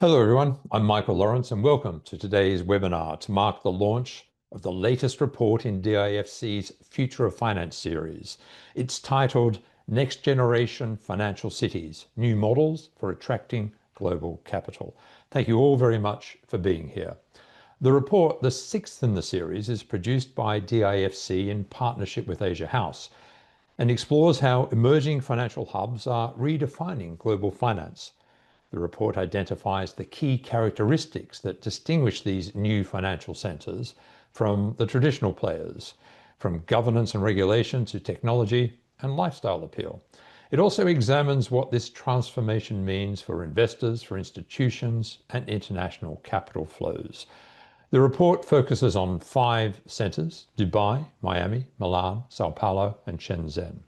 Hello everyone, I'm Michael Lawrence and welcome to today's webinar to mark the launch of the latest report in DIFC's Future of Finance series. It's titled Next Generation Financial Cities, New Models for Attracting Global Capital. Thank you all very much for being here. The report, the sixth in the series, is produced by DIFC in partnership with Asia House and explores how emerging financial hubs are redefining global finance. The report identifies the key characteristics that distinguish these new financial centers from the traditional players, from governance and regulation to technology and lifestyle appeal. It also examines what this transformation means for investors, for institutions, and international capital flows. The report focuses on 5 centers: Dubai, Miami, Milan, Sao Paulo, and Shenzhen.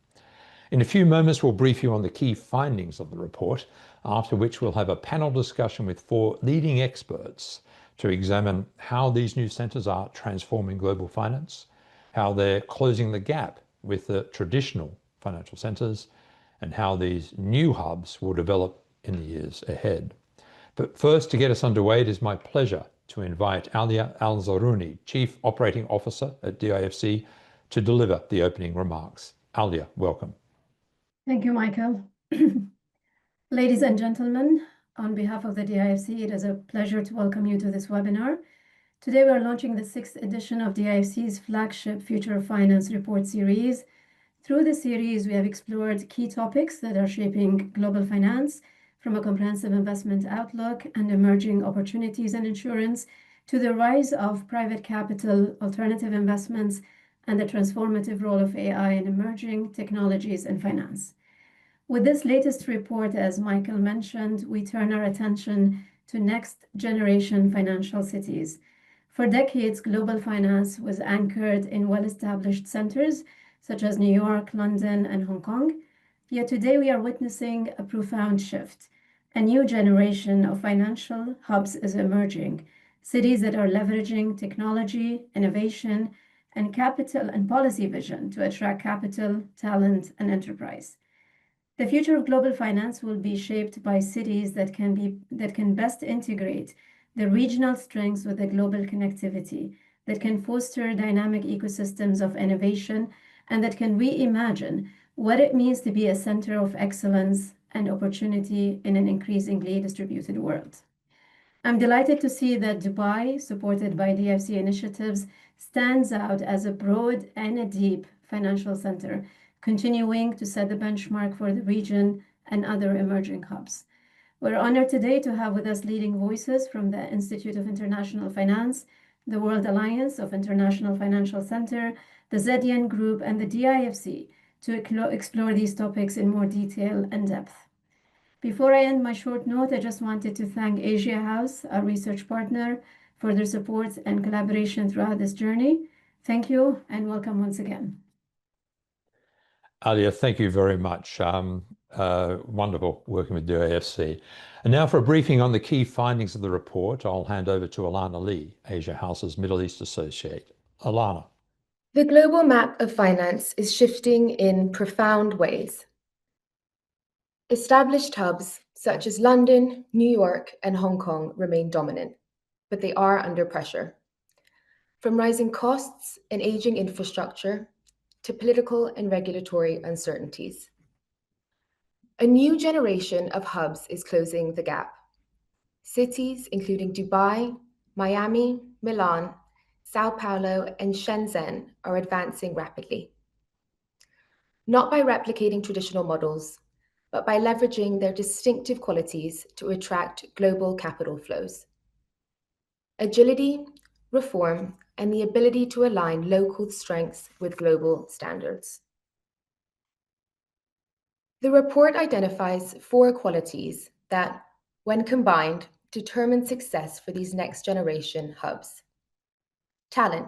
In a few moments, we'll brief you on the key findings of the report, after which we'll have a panel discussion with 4 leading experts to examine how these new centers are transforming global finance, how they're closing the gap with the traditional financial centers, and how these new hubs will develop in the years ahead. But first, to get us underway, it is my pleasure to invite Alya Zarouni, Chief Operating Officer at DIFC, to deliver the opening remarks. Alya, welcome. Thank you, Michael. Ladies and gentlemen, on behalf of the DIFC, it is a pleasure to welcome you to this webinar. Today, we are launching the 6th edition of DIFC's flagship Future of Finance report series. Through the series, we have explored key topics that are shaping global finance, from a comprehensive investment outlook and emerging opportunities in insurance to the rise of private capital, alternative investments, and the transformative role of AI in emerging technologies in finance. With this latest report, as Michael mentioned, we turn our attention to next generation financial cities. For decades, global finance was anchored in well-established centers such as New York, London, and Hong Kong. Yet today we are witnessing a profound shift. A new generation of financial hubs is emerging, cities that are leveraging technology, innovation, and capital and policy vision to attract capital, talent, and enterprise. The future of global finance will be shaped by cities that can best integrate the regional strengths with the global connectivity, that can foster dynamic ecosystems of innovation, and that can reimagine what it means to be a center of excellence and opportunity in an increasingly distributed world. I'm delighted to see that Dubai, supported by DIFC initiatives, stands out as a broad and a deep financial center, continuing to set the benchmark for the region and other emerging hubs. We're honored today to have with us leading voices from the Institute of International Finance, the World Alliance of International Financial Center, the ZDN Group, and the DIFC to explore these topics in more detail and depth. Before I end my short note, I just wanted to thank Asia House, our research partner, for their support and collaboration throughout this journey. Thank you and welcome once again. Alya, thank you very much. Wonderful working with DIFC. And now for a briefing on the key findings of the report, I'll hand over to Alana Lee, Asia House's Middle East Associate. Alana. The global map of finance is shifting in profound ways. Established hubs such as London, New York, and Hong Kong remain dominant, but they are under pressure. From rising costs and aging infrastructure to political and regulatory uncertainties. A new generation of hubs is closing the gap. Cities including Dubai, Miami, Milan, Sao Paulo, and Shenzhen are advancing rapidly. Not by replicating traditional models, but by leveraging their distinctive qualities to attract global capital flows. Agility, reform, and the ability to align local strengths with global standards. The report identifies 4 qualities that, when combined, determine success for these next generation hubs. Talent,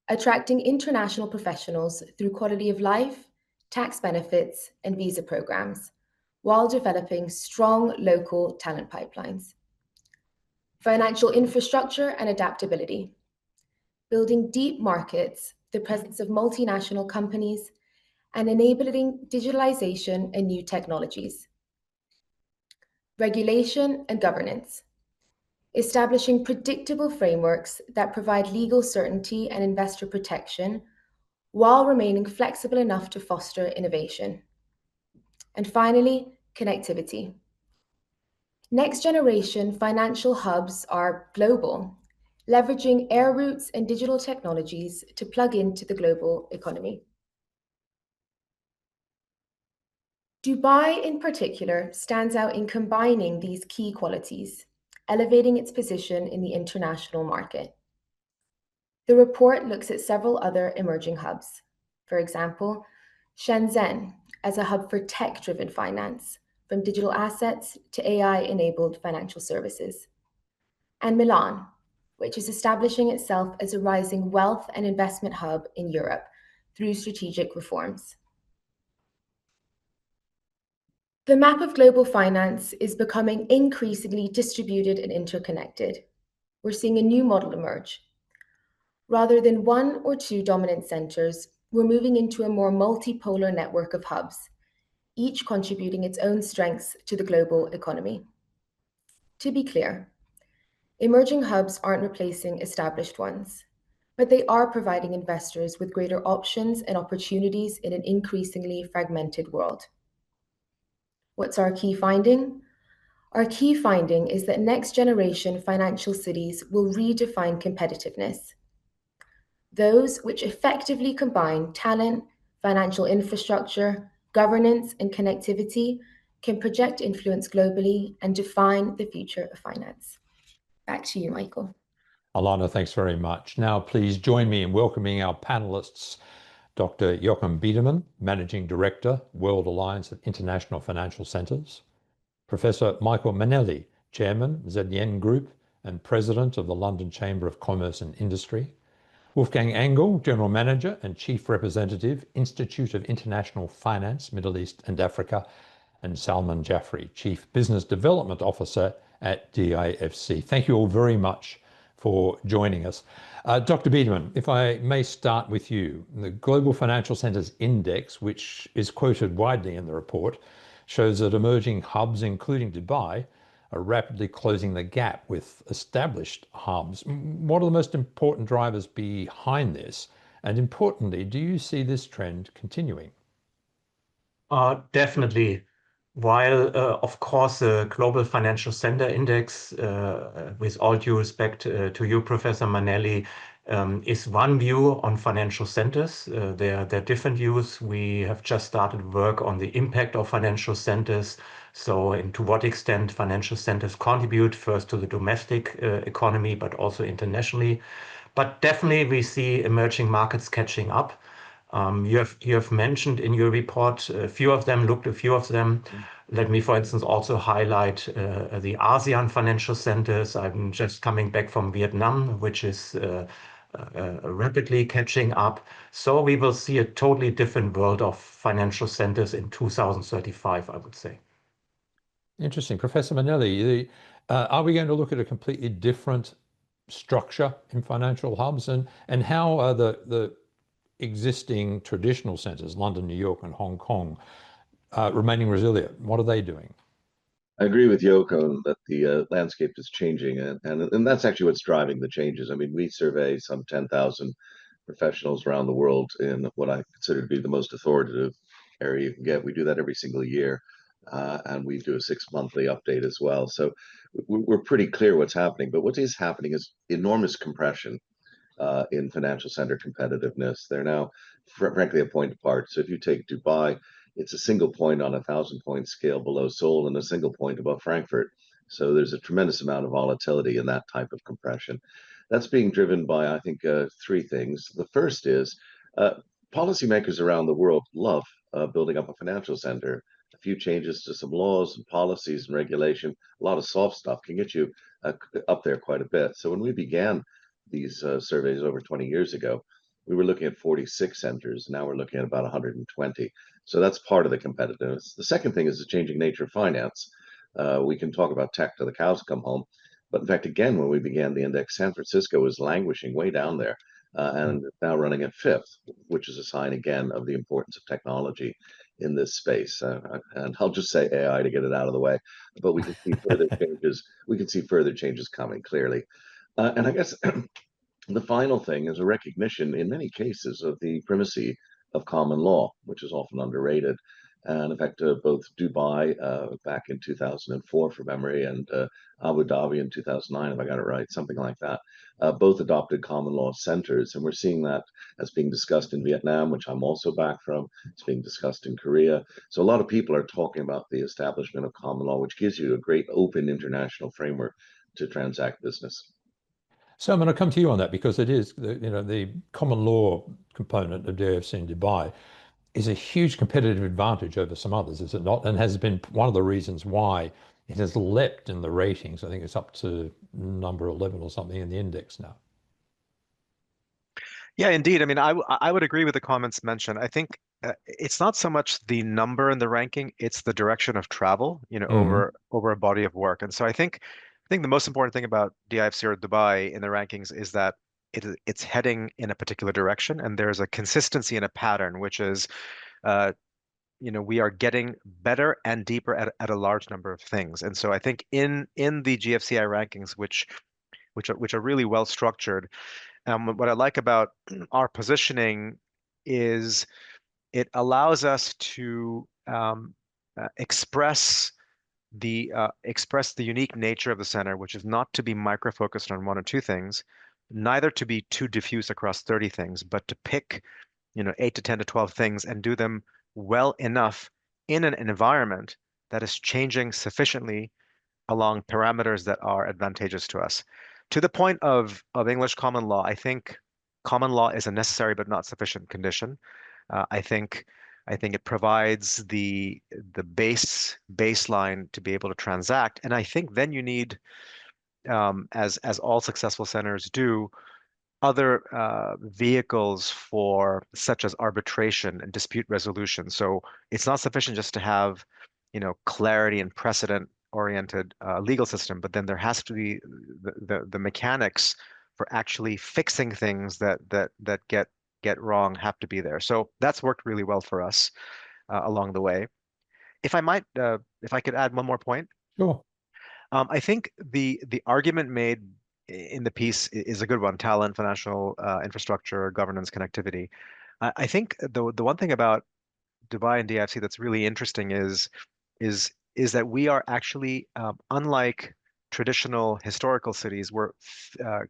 attracting international professionals through quality of life, tax benefits, and visa programs, while developing strong local talent pipelines. Financial infrastructure and adaptability, building deep markets, the presence of multinational companies, and enabling digitalization and new technologies. regulation, and governance, establishing predictable frameworks that provide legal certainty and investor protection while remaining flexible enough to foster innovation. And finally, connectivity. Next generation financial hubs are global, leveraging air routes and digital technologies to plug into the global economy. Dubai, in particular, stands out in combining these key qualities, elevating its position in the international market. The report looks at several other emerging hubs. For example, Shenzhen as a hub for tech-driven finance, from digital assets to AI-enabled financial services. And Milan, which is establishing itself as a rising wealth and investment hub in Europe through strategic reforms. The map of global finance is becoming increasingly distributed and interconnected. We're seeing a new model emerge. Rather than one or two dominant centers, we're moving into a more multipolar network of hubs, each contributing its own strengths to the global economy. To be clear, emerging hubs aren't replacing established ones, but they are providing investors with greater options and opportunities in an increasingly fragmented world. What's our key finding? Our key finding is that next generation financial cities will redefine competitiveness. Those which effectively combine talent, financial infrastructure, governance, and connectivity can project influence globally and define the future of finance. Back to you, Michael. Alana, thanks very much. Now, please join me in welcoming our panelists, Dr. Jochen Biedermann, Managing Director, World Alliance of International Financial Centers, Professor Michael Mainelli, Chairman, Zarouni Group and President of the London Chamber of Commerce and Industry, Wolfgang Engel, General Manager and Chief Representative, Institute of International Finance, Middle East and Africa, and Salman Jaffrey, Chief Business Development Officer at DIFC. Thank you all very much for joining us. Dr. Biedermann, if I may start with you. The Global Financial Centers Index, which is quoted widely in the report, shows that emerging hubs, including Dubai, are rapidly closing the gap with established hubs. What are the most important drivers behind this? And importantly, do you see this trend continuing? Definitely. While, of course, the Global Financial Center Index, with all due respect to you, Professor Mainelli, is one view on financial centers. There are different views. We have just started work on the impact of financial centers. So, and to what extent financial centers contribute first to the domestic economy, but also internationally. But definitely we see emerging markets catching up. You have mentioned in your report a few of them, looked at a few of them. Let me, for instance, also highlight the ASEAN financial centers. I'm just coming back from Vietnam, which is rapidly catching up. So we will see a totally different world of financial centers in 2035, I would say. Interesting. Professor Mainelli, are we going to look at a completely different structure in financial hubs? And how are the existing traditional centers, London, New York, and Hong Kong, remaining resilient? What are they doing? I agree with Jochen that the landscape is changing, and that's actually what's driving the changes. I mean, we survey some 10,000 professionals around the world in what I consider to be the most authoritative area you can get. We do that every single year, and we do a 6-monthly update as well. So we're pretty clear what's happening, but what is happening is enormous compression in financial center competitiveness. They're now, frankly, a point apart. So if you take Dubai, it's a single point on a 1,000-point scale below Seoul and a single point above Frankfurt. So there's a tremendous amount of volatility in that type of compression. That's being driven by, I think, 3 things. The first is policymakers around the world love building up a financial center. A few changes to some laws and policies and regulation, a lot of soft stuff can get you up there quite a bit. So when we began these surveys over 20 years ago, we were looking at 46 centers. Now we're looking at about 120. So that's part of the competitiveness. The second thing is the changing nature of finance. We can talk about tech till the cows come home. But in fact, again, when we began the index, San Francisco was languishing way down there and now running at 5th, which is a sign again of the importance of technology in this space. And I'll just say AI to get it out of the way, but we can see further changes. We can see further changes coming clearly. And I guess the final thing is a recognition in many cases of the primacy of common law, which is often underrated. And in fact, both Dubai back in 2004 from memory and Abu Dhabi in 2009, if I got it right, something like that, both adopted common law centers. And we're seeing that as being discussed in Vietnam, which I'm also back from. It's being discussed in Korea. So a lot of people are talking about the establishment of common law, which gives you a great open international framework to transact business. So I'm going to come to you on that because it is, the common law component of DIFC in Dubai is a huge competitive advantage over some others, is it not? And has been one of the reasons why it has leapt in the ratings. I think it's up to number 11 or something in the index now. Yeah, indeed. I mean, I would agree with the comments mentioned. I think it's not so much the number in the ranking, it's the direction of travel, over a body of work. And so I think the most important thing about DIFC or Dubai in the rankings is that it's heading in a particular direction, and there's a consistency and a pattern, which is, we are getting better and deeper at a large number of things. And so I think in the GFCI rankings, which are really well structured, what I like about our positioning is it allows us to express the unique nature of the center, which is not to be micro-focused on one or two things, neither to be too diffuse across 30 things, but to pick 8 to 10 to 12 things and do them well enough in an environment that is changing sufficiently along parameters that are advantageous to us. To the point of English common law, I think common law is a necessary but not sufficient condition. I think it provides the baseline to be able to transact, and I think then you need, as all successful centers do, other vehicles for such as arbitration and dispute resolution. So it's not sufficient just to have, clarity and precedent-oriented legal system, but then there has to be the mechanics for actually fixing things that get wrong have to be there. So that's worked really well for us along the way. If I could add one more point. Sure. I think the argument made in the piece is a good one: talent, financial infrastructure, governance, connectivity. I think the one thing about Dubai and DIFC that's really interesting is that we are actually, unlike traditional historical cities, we're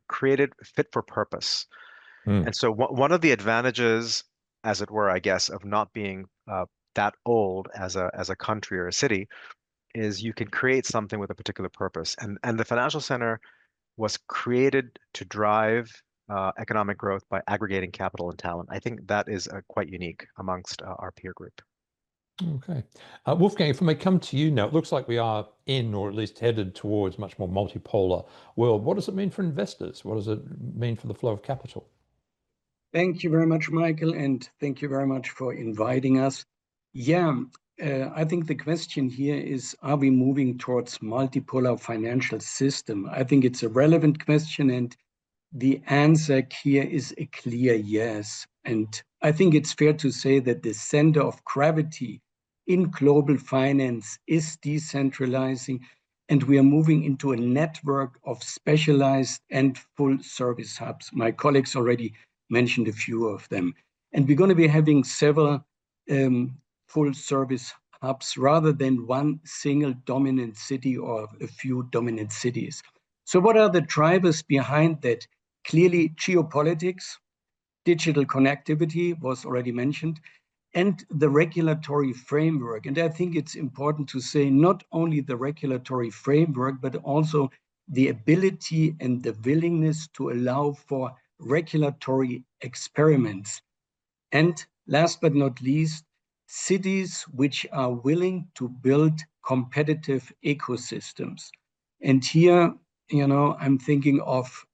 created fit for purpose. And so one of the advantages, as it were, I guess, of not being that old as a country or a city is you can create something with a particular purpose. And the financial center was created to drive economic growth by aggregating capital and talent. I think that is quite unique amongst our peer group. Okay. Wolfgang, if I may come to you now, it looks like we are in, or at least headed towards, much more multipolar world. What does it mean for investors? What does it mean for the flow of capital? Thank you very much, Michael, and thank you very much for inviting us. Yeah, I think the question here is, are we moving towards multipolar financial system? I think it's a relevant question, and the answer here is a clear yes. And I think it's fair to say that the center of gravity in global finance is decentralizing, and we are moving into a network of specialized and full service hubs. My colleagues already mentioned a few of them. And we're going to be having several full service hubs rather than one single dominant city or a few dominant cities. So what are the drivers behind that? Clearly, geopolitics, digital connectivity was already mentioned, and the regulatory framework. And I think it's important to say not only the regulatory framework, but also the ability and the willingness to allow for regulatory experiments. And last but not least, cities which are willing to build competitive ecosystems. And here, I'm thinking of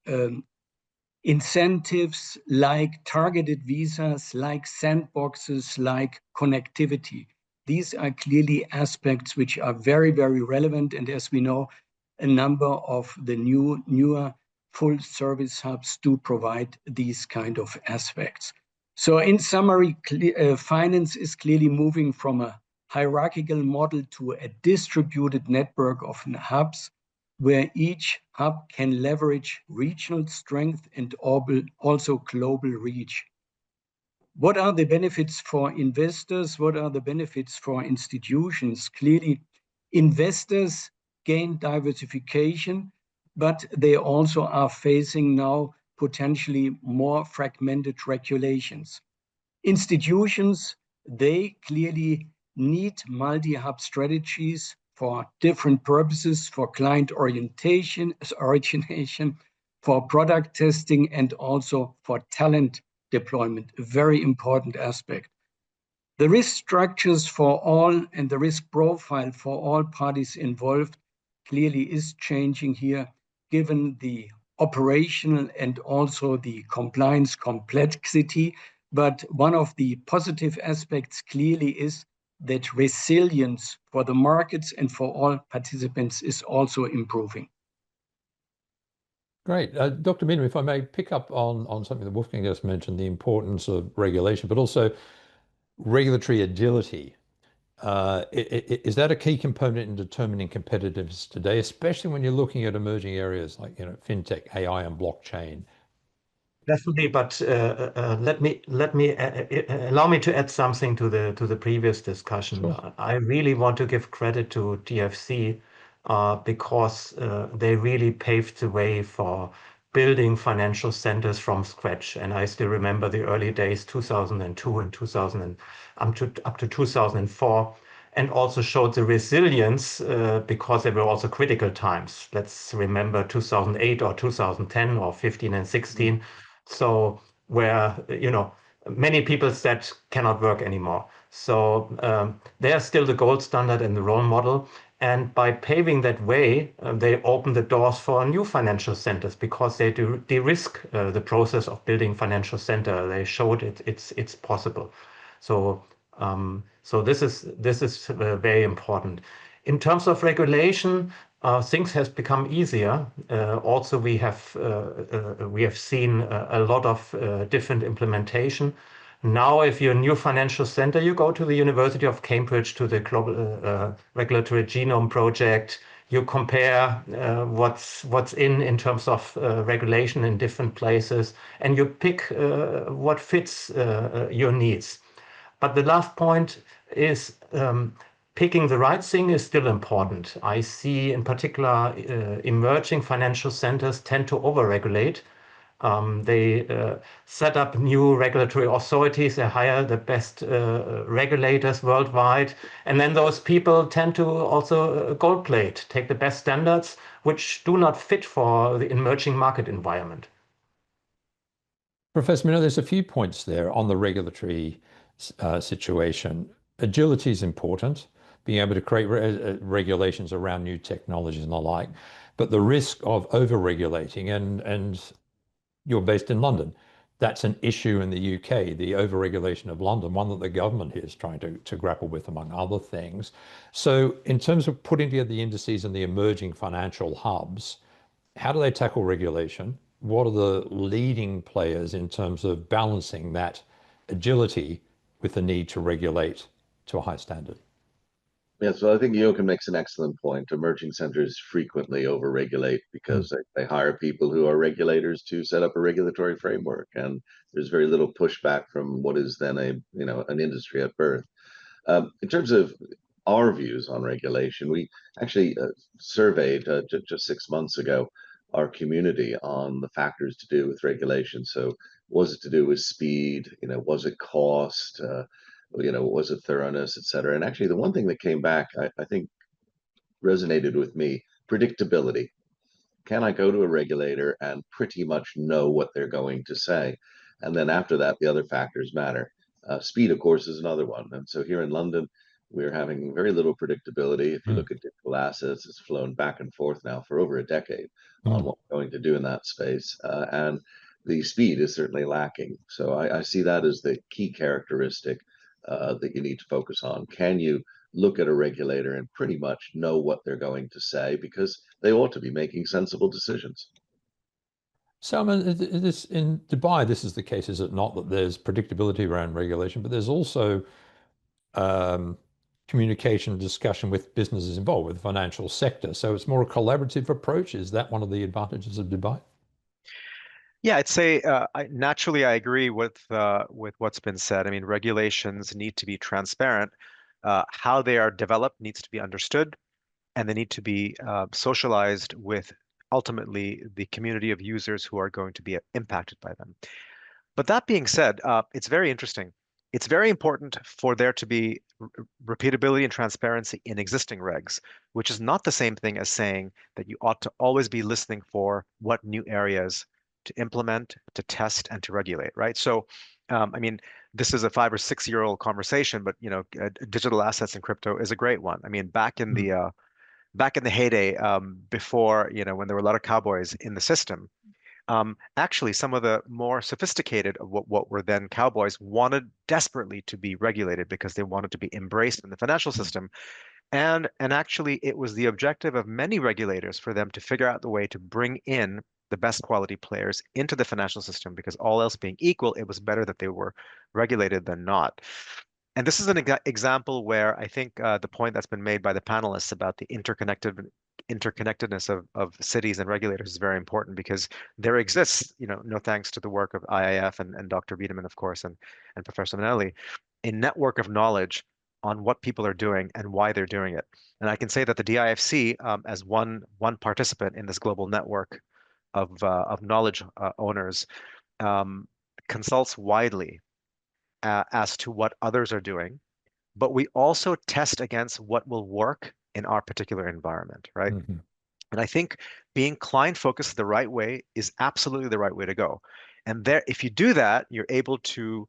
incentives like targeted visas, like sandboxes, like connectivity. These are clearly aspects which are very, very relevant. And as we know, a number of the newer full service hubs do provide these kind of aspects. So in summary, finance is clearly moving from a hierarchical model to a distributed network of hubs, where each hub can leverage regional strength and also global reach. What are the benefits for investors? What are the benefits for institutions? Clearly, investors gain diversification, but they also are facing now potentially more fragmented regulations. Institutions, they clearly need multi-hub strategies for different purposes, for client orientation, origination, for product testing, and also for talent deployment, a very important aspect. The risk structures for all and the risk profile for all parties involved clearly is changing here, given the operational and also the compliance complexity. But one of the positive aspects clearly is that resilience for the markets and for all participants is also improving. Great. Dr. Biedermann, if I may pick up on something that Wolfgang just mentioned, the importance of regulation, but also regulatory agility. Is that a key component in determining competitiveness today, especially when you're looking at emerging areas like fintech, AI, and blockchain? Definitely, but let me allow me to add something to the previous discussion. Sure. I really want to give credit to DIFC because they really paved the way for building financial centers from scratch. And I still remember the early days, 2002 and 2000 up to 2004. And also showed the resilience because there were also critical times. Let's remember 2008 or 2010 or 15 and 16. So where, many people said cannot work anymore. So they are still the gold standard and the role model. And by paving that way, they open the doors for new financial centers because they do de-risk the process of building financial center. They showed it's possible. So this is very important. In terms of regulation, things has become easier. Also, we have seen a lot of different implementation. Now, if you're a new financial center, you go to the University of Cambridge to the Global Regulatory Genome Project. You compare what's in terms of regulation in different places, and you pick what fits your needs. But the last point is picking the right thing is still important. I see in particular emerging financial centers tend to overregulate. They set up new regulatory authorities, they hire the best regulators worldwide, and then those people tend to also gold plate, take the best standards, which do not fit for the emerging market environment. Professor Mainelli, there's a few points there on the regulatory situation. Agility is important, being able to create regulations around new technologies and the like, but the risk of over-regulating, and you're based in London, that's an issue in the UK, the over-regulation of London, one that the government is trying to grapple with, among other things. So in terms of putting together the indices and the emerging financial hubs, how do they tackle regulation? What are the leading players in terms of balancing that agility with the need to regulate to a high standard? Yeah, so I think Jochen makes an excellent point. Emerging centers frequently overregulate because they hire people who are regulators to set up a regulatory framework, and there's very little pushback from what is then an industry at birth. In terms of our views on regulation, we actually surveyed just 6 months ago our community on the factors to do with regulation. So was it to do with speed? Was it cost? Was it thoroughness, et cetera? And actually, the one thing that came back, I think, resonated with me: predictability. Can I go to a regulator and pretty much know what they're going to say? And then after that, the other factors matter. Speed, of course, is another one. And so here in London, we're having very little predictability. If you look at digital assets, it's flown back and forth now for over a decade on what we're going to do in that space. And the speed is certainly lacking. So I see that as the key characteristic that you need to focus on. Can you look at a regulator and pretty much know what they're going to say, because they ought to be making sensible decisions? So, I mean, this in Dubai, this is the case, is it not, that there's predictability around regulation, but there's also communication, discussion with businesses involved, with the financial sector. So it's more a collaborative approach. Is that one of the advantages of Dubai? Yeah, I'd say naturally I agree with what's been said. I mean, regulations need to be transparent. How they are developed needs to be understood, and they need to be socialized with ultimately the community of users who are going to be impacted by them. But that being said, it's very interesting. It's very important for there to be repeatability and transparency in existing regs, which is not the same thing as saying that you ought to always be listening for what new areas to implement, to test, and to regulate, right? So, I mean, this is a 5 or 6 year old conversation, but digital assets and crypto is a great one. I mean, back in the heyday, before when there were a lot of cowboys in the system, actually, some of the more sophisticated of what were then cowboys wanted desperately to be regulated because they wanted to be embraced in the financial system. And actually, it was the objective of many regulators for them to figure out the way to bring in the best quality players into the financial system, because all else being equal, it was better that they were regulated than not. And this is an example where I think the point that's been made by the panelists about the interconnectedness of cities and regulators is very important, because there exists, no thanks to the work of IIF and Dr. Biedermann, of course, and Professor Mainelli, a network of knowledge on what people are doing and why they're doing it. And I can say that the DIFC, as one participant in this global network of knowledge owners, consults widely as to what others are doing, but we also test against what will work in our particular environment, right? Mm-hmm. And I think being client focused the right way is absolutely the right way to go. And there, if you do that, you're able to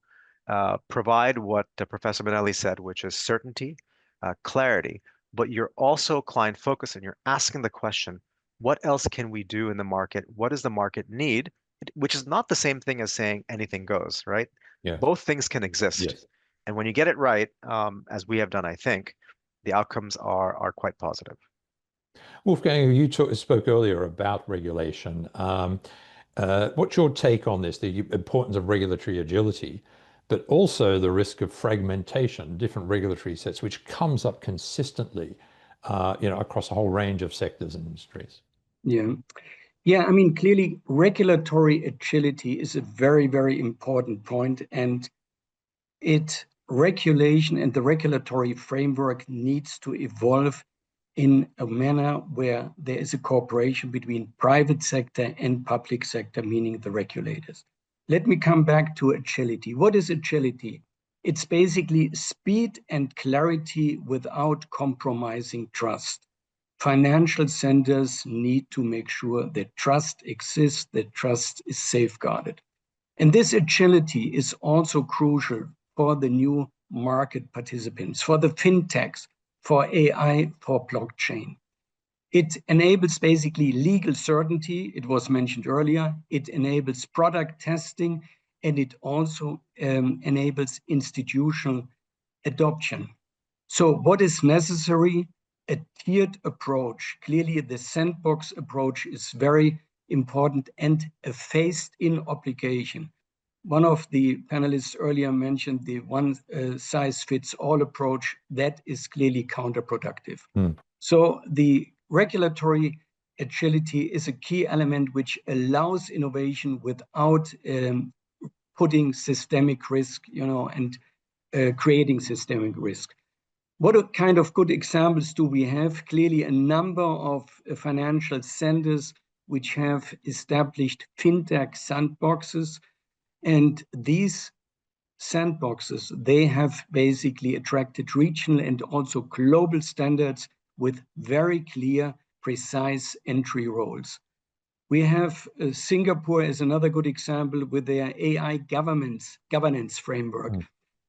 provide what Professor Mainelli said, which is certainty, clarity, but you're also client focused and you're asking the question, what else can we do in the market? What does the market need? Which is not the same thing as saying anything goes, right? Yeah. Both things can exist. Yes. And when you get it right, as we have done, I think, the outcomes are quite positive. Wolfgang, you spoke earlier about regulation. What's your take on this, the importance of regulatory agility, but also the risk of fragmentation, different regulatory sets, which comes up consistently, across a whole range of sectors and industries? Yeah, I mean, clearly regulatory agility is a very, very important point, and regulation and the regulatory framework needs to evolve in a manner where there is a cooperation between private sector and public sector, meaning the regulators. Let me come back to agility. What is agility? It's basically speed and clarity without compromising trust. Financial centers need to make sure that trust exists, that trust is safeguarded. And this agility is also crucial for the new market participants, for the fintechs, for AI, for blockchain. It enables basically legal certainty. It was mentioned earlier. It enables product testing, and it also enables institutional adoption. So what is necessary? A tiered approach. Clearly, the sandbox approach is very important, and a phased-in obligation. One of the panelists earlier mentioned the one-size-fits-all approach. That is clearly counterproductive. So the regulatory agility is a key element which allows innovation without putting systemic risk, and creating systemic risk. What kind of good examples do we have? Clearly, a number of financial centers which have established fintech sandboxes. And these sandboxes, they have basically attracted regional and also global standards with very clear, precise entry roles. We have Singapore as another good example with their AI governance framework.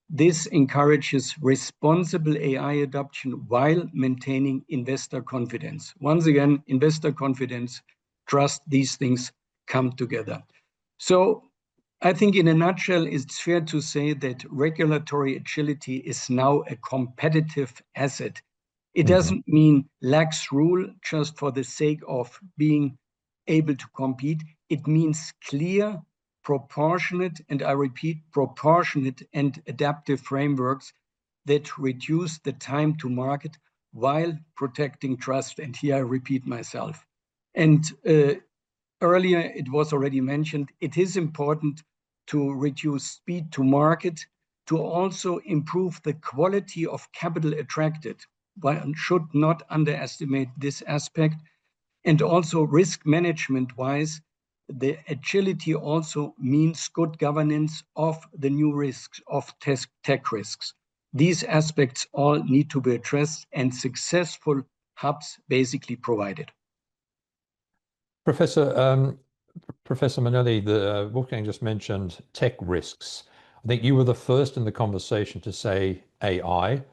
This encourages responsible AI adoption while maintaining investor confidence. Once again, investor confidence, trust, these things come together. So I think in a nutshell, it's fair to say that regulatory agility is now a competitive asset. It doesn't mean lax rule just for the sake of being able to compete. It means clear, proportionate, and I repeat, proportionate and adaptive frameworks that reduce the time to market while protecting trust. And here I repeat myself. And earlier it was already mentioned, it is important to reduce speed to market, to also improve the quality of capital attracted. One should not underestimate this aspect. And also risk management-wise, the agility also means good governance of the new risks, of tech risks. These aspects all need to be addressed and successful hubs basically provided. Professor Mainelli, Wolfgang just mentioned tech risks. I think you were the first in the conversation to say AI.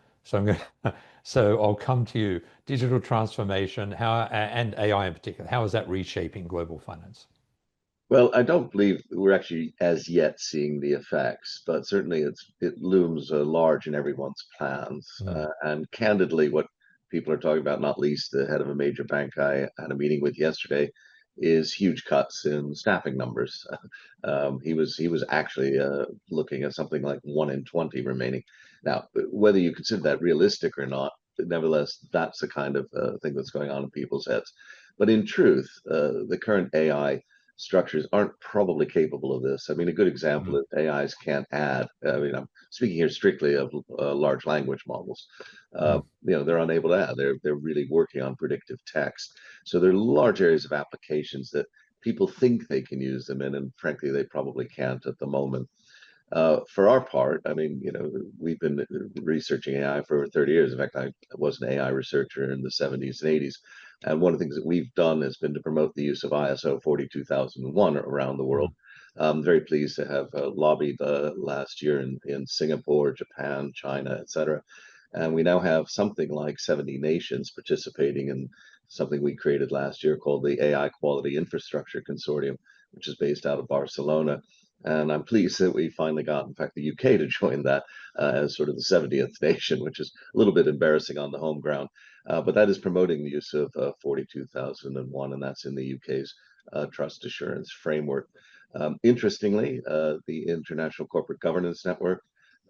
So I'll come to you. Digital transformation, and AI in particular, how is that reshaping global finance? Well, I don't believe we're actually as yet seeing the effects, but certainly it looms large in everyone's plans. And candidly, what people are talking about, not least the head of a major bank I had a meeting with yesterday, is huge cuts in staffing numbers. He was actually looking at something like 1 in 20 remaining. Now, whether you consider that realistic or not, nevertheless, that's the kind of thing that's going on in people's heads. But in truth, the current AI structures aren't probably capable of this. I mean, a good example is AIs can't add. I mean, I'm speaking here strictly of large language models. They're unable to add. They're really working on predictive text. So there are large areas of applications that people think they can use them in, and frankly, they probably can't at the moment. For our part, I mean, we've been researching AI for over 30 years. In fact, I was an AI researcher in the 70s and 80s. And one of the things that we've done has been to promote the use of ISO 42001 around the world. I'm very pleased to have lobbied last year in Singapore, Japan, China, etc. And we now have something like 70 nations participating in something we created last year called the AI Quality Infrastructure Consortium, which is based out of Barcelona. And I'm pleased that we finally got, in fact, the UK to join that as sort of the 70th nation, which is a little bit embarrassing on the home ground. But that is promoting the use of 42001, and that's in the UK's trust assurance framework. Interestingly, the International Corporate Governance Network,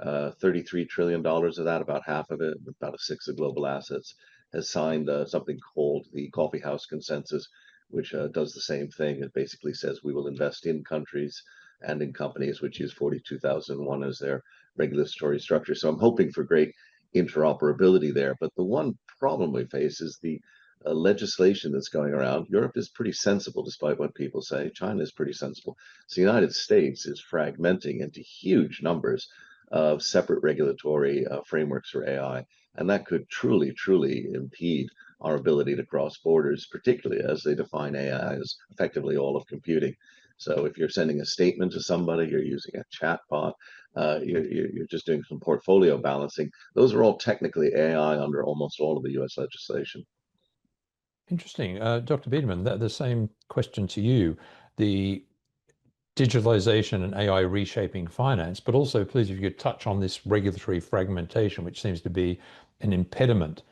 $33 trillion of that, about half of it, about a sixth of global assets, has signed something called the Coffee House Consensus, which does the same thing. It basically says we will invest in countries and in companies which use 42001 as their regulatory structure. So I'm hoping for great interoperability there. But the one problem we face is the legislation that's going around. Europe is pretty sensible, despite what people say. China is pretty sensible. So the United States is fragmenting into huge numbers of separate regulatory frameworks for AI. And that could truly, truly impede our ability to cross borders, particularly as they define AI as effectively all of computing. So if you're sending a statement to somebody, you're using a chatbot, you're just doing some portfolio balancing. Those are all technically AI under almost all of the US legislation. Interesting. Dr. Biedermann, the same question to you. The digitalization and AI reshaping finance, but also please if you could touch on this regulatory fragmentation, which seems to be an impediment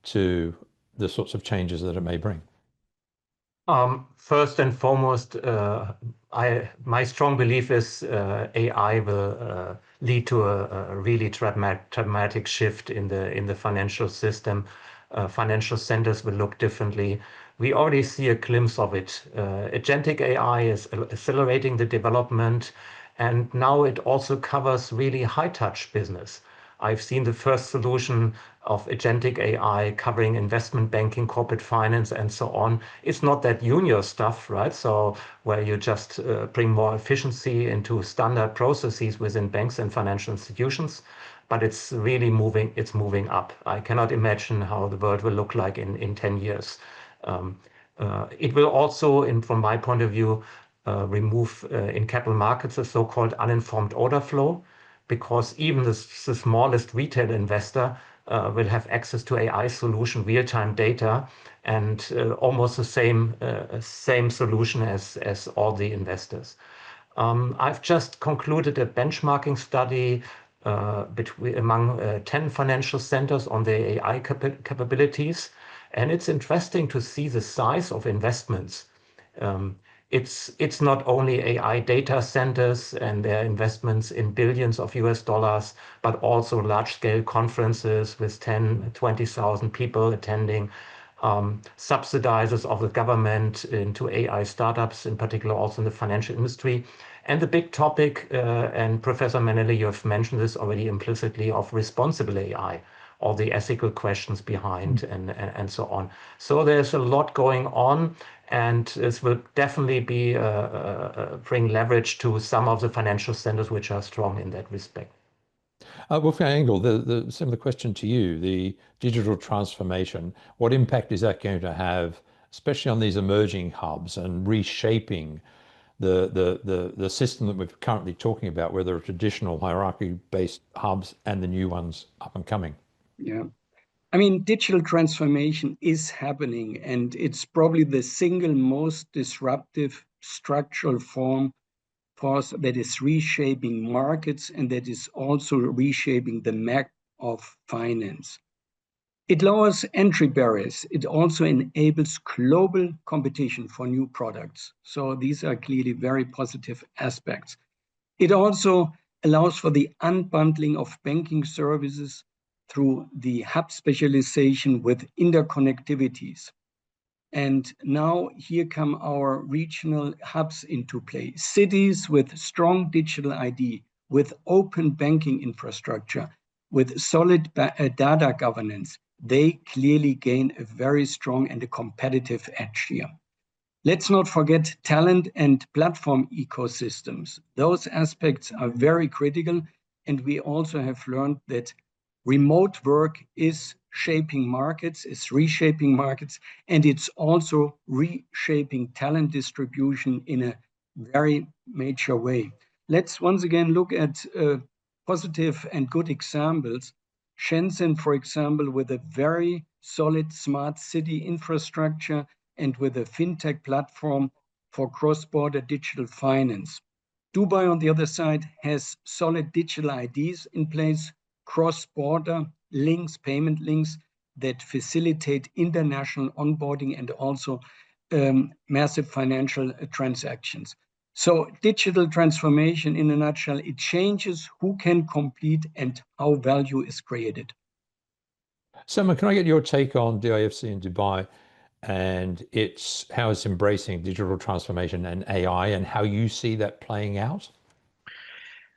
to the sorts of changes that it may bring. First and foremost, my strong belief is AI will lead to a really dramatic shift in the financial system. Financial centers will look differently. We already see a glimpse of it. Agentic AI is accelerating the development, and now it also covers really high-touch business. I've seen the first solution of agentic AI covering investment banking, corporate finance, and so on. It's not that junior stuff, right? So where you just bring more efficiency into standard processes within banks and financial institutions, but it's really moving up. I cannot imagine how the world will look like in 10 years. It will also, from my point of view, remove in capital markets a so-called uninformed order flow, because even the smallest retail investor will have access to AI solution, real-time data, and almost the same solution as all the investors. I've just concluded a benchmarking study among 10 financial centers on the AI capabilities, and it's interesting to see the size of investments it's not only AI data centers and their investments in billions of US dollars, but also large-scale conferences with 10, 20,000 people attending, subsidizes of the government into AI startups, in particular also in the financial industry. And the big topic, and Professor Mainelli, you have mentioned this already implicitly, of responsible AI, all the ethical questions behind and so on. So there's a lot going on, and this will definitely be bring leverage to some of the financial centers which are strong in that respect. Wolfgang Engel, the similar question to you, the digital transformation, what impact is that going to have, especially on these emerging hubs and reshaping the system that we're currently talking about, where there are traditional hierarchy-based hubs and the new ones up and coming? Yeah. I mean, digital transformation is happening, and it's probably the single most disruptive structural force that is reshaping markets and that is also reshaping the map of finance. It lowers entry barriers. It also enables global competition for new products. So these are clearly very positive aspects. It also allows for the unbundling of banking services through the hub specialization with interconnectivities. And now here come our regional hubs into play. Cities with strong digital ID, with open banking infrastructure, with solid data governance, they clearly gain a very strong and a competitive edge here. Let's not forget talent and platform ecosystems. Those aspects are very critical, and we also have learned that remote work is shaping markets, is reshaping markets, and it's also reshaping talent distribution in a very major way. Let's once again look at positive and good examples. Shenzhen, for example, with a very solid smart city infrastructure and with a fintech platform for cross-border digital finance. Dubai, on the other side, has solid digital IDs in place, cross-border links, payment links that facilitate international onboarding and also massive financial transactions. So digital transformation, in a nutshell, it changes who can compete and how value is created. Simon, can I get your take on DIFC in Dubai and how it's embracing digital transformation and AI, and how you see that playing out?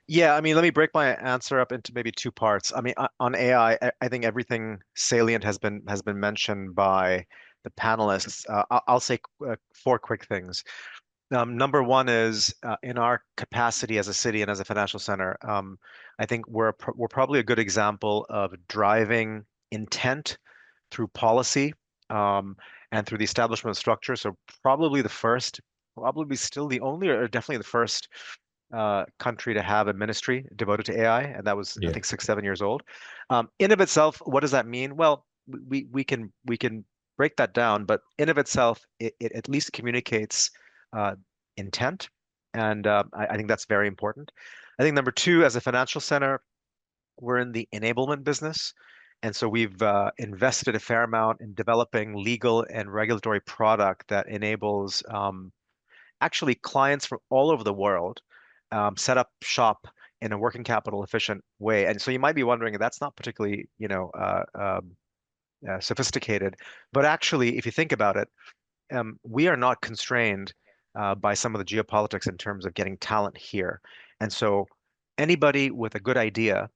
Yeah, I mean, let me break my answer up into maybe two parts. I mean, on AI, I think everything salient has been mentioned by the panelists. I'll say four quick things. Number one is in our capacity as a city and as a financial center, I think we're probably a good example of driving intent through policy and through the establishment of structure. So probably the first, probably still the only, or definitely the first country to have a ministry devoted to AI, and that was I think 6-7 years old. In of itself, what does that mean? Well, we can break that down, but in of itself, it at least communicates intent, and I think that's very important. I think number two, as a financial center, we're in the enablement business, and so we've invested a fair amount in developing legal and regulatory product that enables actually clients from all over the world set up shop in a working capital efficient way. And so you might be wondering, that's not particularly, sophisticated, but actually, if you think about it, we are not constrained by some of the geopolitics in terms of getting talent here. And so anybody with a good idea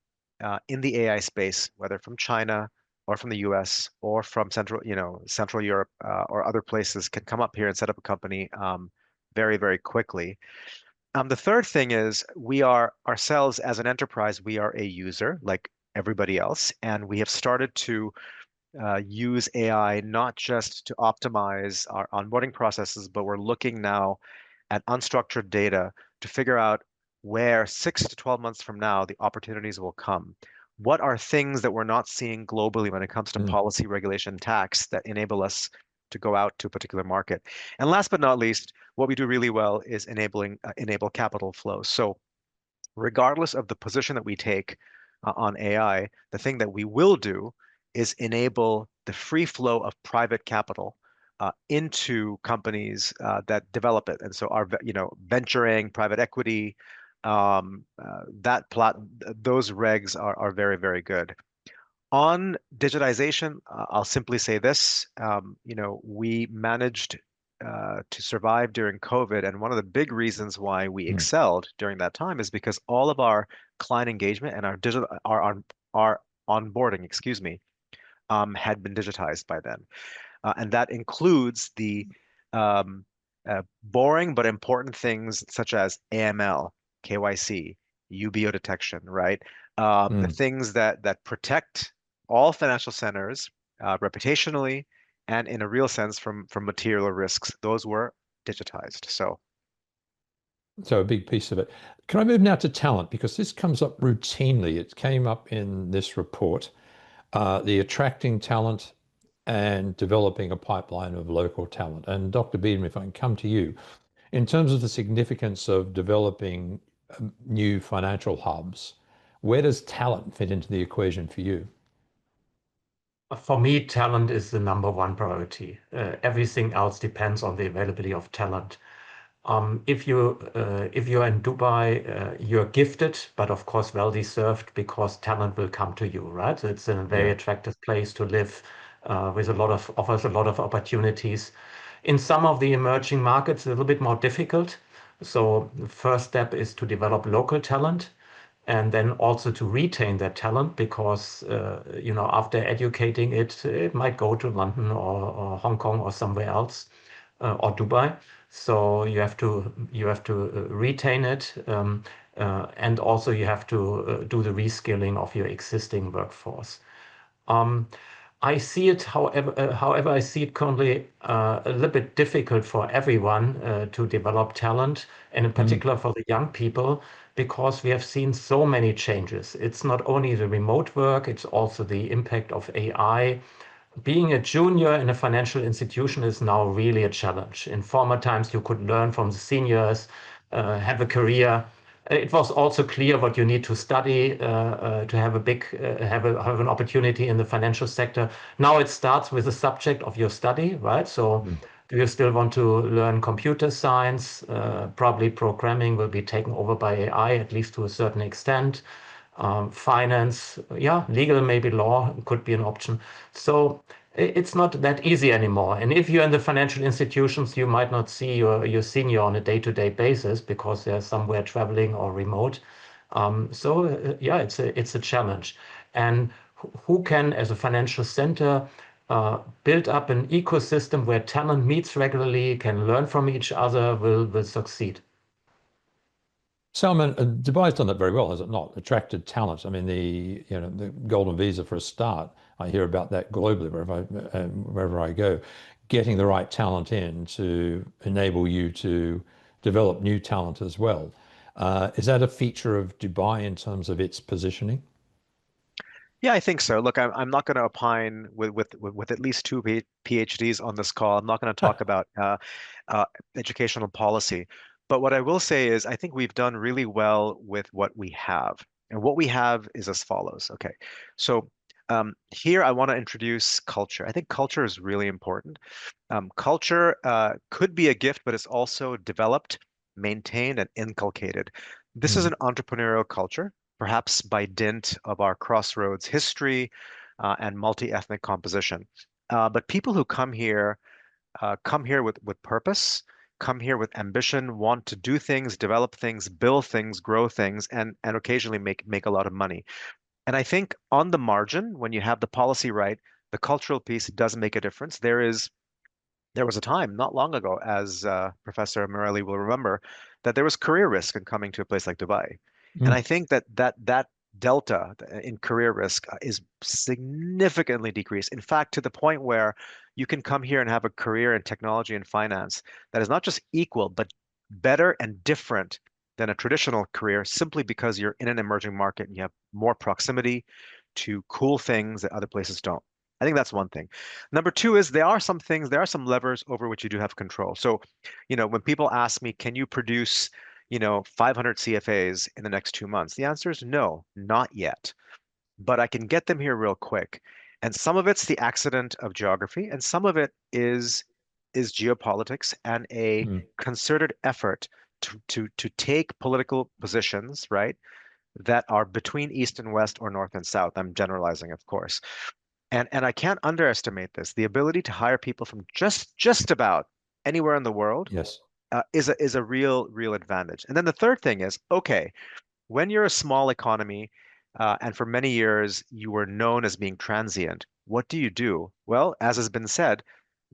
in the AI space, whether from China or from the US or from Central Europe or other places, can come up here and set up a company very, very quickly. The third thing is we are ourselves as an enterprise, we are a user like everybody else, and we have started to use AI not just to optimize our onboarding processes, but we're looking now at unstructured data to figure out where 6 to 12 months from now the opportunities will come. What are things that we're not seeing globally when it comes to policy, regulation, tax that enable us to go out to a particular market? And last but not least, what we do really well is enable capital flow. So regardless of the position that we take on AI, the thing that we will do is enable the free flow of private capital into companies that develop it. And so our, venturing, private equity, those regs are very, very good. On digitization, I'll simply say this, we managed to survive during COVID. And one of the big reasons why we excelled during that time is because all of our client engagement and our onboarding, had been digitized by then. And that includes the boring but important things such as AML, KYC, UBO detection, right? The things that protect all financial centers reputationally and in a real sense from material risks. Those were digitized. So a big piece of it. Can I move now to talent? Because this comes up routinely. It came up in this report, the attracting talent and developing a pipeline of local talent. And Dr. Biedermann, if I can come to you, in terms of the significance of developing new financial hubs, where does talent fit into the equation for you? For me, talent is the number one priority. Everything else depends on the availability of talent. If you're in Dubai, you're gifted, but of course well deserved, because talent will come to you, right? So it's a very attractive place to live, with offers a lot of opportunities. In some of the emerging markets, a little bit more difficult. So the first step is to develop local talent, and then also to retain that talent, because after educating it, it might go to London or Hong Kong or somewhere else, or Dubai. So you have to retain it, and also you have to do the reskilling of your existing workforce. I see it, however, I see it currently a little bit difficult for everyone to develop talent, and in particular for the young people, because we have seen so many changes. It's not only the remote work, it's also the impact of AI. Being a junior in a financial institution is now really a challenge. In former times, you could learn from the seniors, have a career. It was also clear what you need to study to have have an opportunity in the financial sector. Now it starts with the subject of your study, right? So do you still want to learn computer science? Probably programming will be taken over by AI, at least to a certain extent. Finance, legal, maybe law could be an option. So it's not that easy anymore. And if you're in the financial institutions, you might not see your senior on a day-to-day basis because they're somewhere traveling or remote. It's a challenge. And who can, as a financial center, build up an ecosystem where talent meets regularly, can learn from each other, will succeed. Salman, Dubai's done that very well, has it not? Attracted talent. I mean, the golden visa for a start. I hear about that globally wherever I go. Getting the right talent in to enable you to develop new talent as well. Is that a feature of Dubai in terms of its positioning? Yeah, I think so. Look, I'm not going to opine with at least two PhDs on this call. I'm not going to talk about educational policy. But what I will say is I think we've done really well with what we have. And what we have is as follows. Okay. So here I want to introduce culture. I think culture is really important. Culture could be a gift, but it's also developed, maintained, and inculcated. This is an entrepreneurial culture, perhaps by dint of our crossroads history and multi-ethnic composition. But people who come here with purpose, come here with ambition, want to do things, develop things, build things, grow things, and occasionally make a lot of money. And I think on the margin, when you have the policy right, the cultural piece does make a difference. There was a time not long ago, as Professor Mainelli will remember, that there was career risk in coming to a place like Dubai. And I think that delta in career risk is significantly decreased. In fact, to the point where you can come here and have a career in technology and finance that is not just equal, but better and different than a traditional career, simply because you're in an emerging market and you have more proximity to cool things that other places don't. I think that's one thing. Number two is there are some levers over which you do have control. So, when people ask me, can you produce, 500 CFAs in the next 2 months? The answer is no, not yet. But I can get them here real quick. And some of it's the accident of geography, and some of it is is geopolitics and a concerted effort to take political positions, right, that are between East and West or North and South. I'm generalizing, of course. And I can't underestimate this. The ability to hire people from just about anywhere in the world Yes. is a real advantage. And then the third thing is, okay, when you're a small economy, and for many years you were known as being transient, what do you do? Well, as has been said,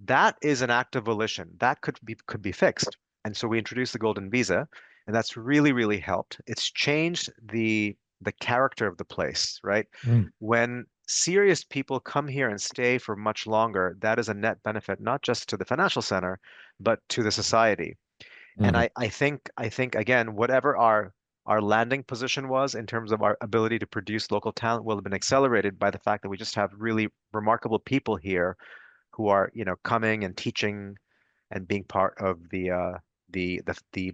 that is an act of volition. That could be fixed. And so we introduced the golden visa, and that's really helped. It's changed the character of the place, right? When serious people come here and stay for much longer, that is a net benefit, not just to the financial center, but to the society. And I think again, whatever our landing position was in terms of our ability to produce local talent will have been accelerated by the fact that we just have really remarkable people here who are, coming and teaching and being part of the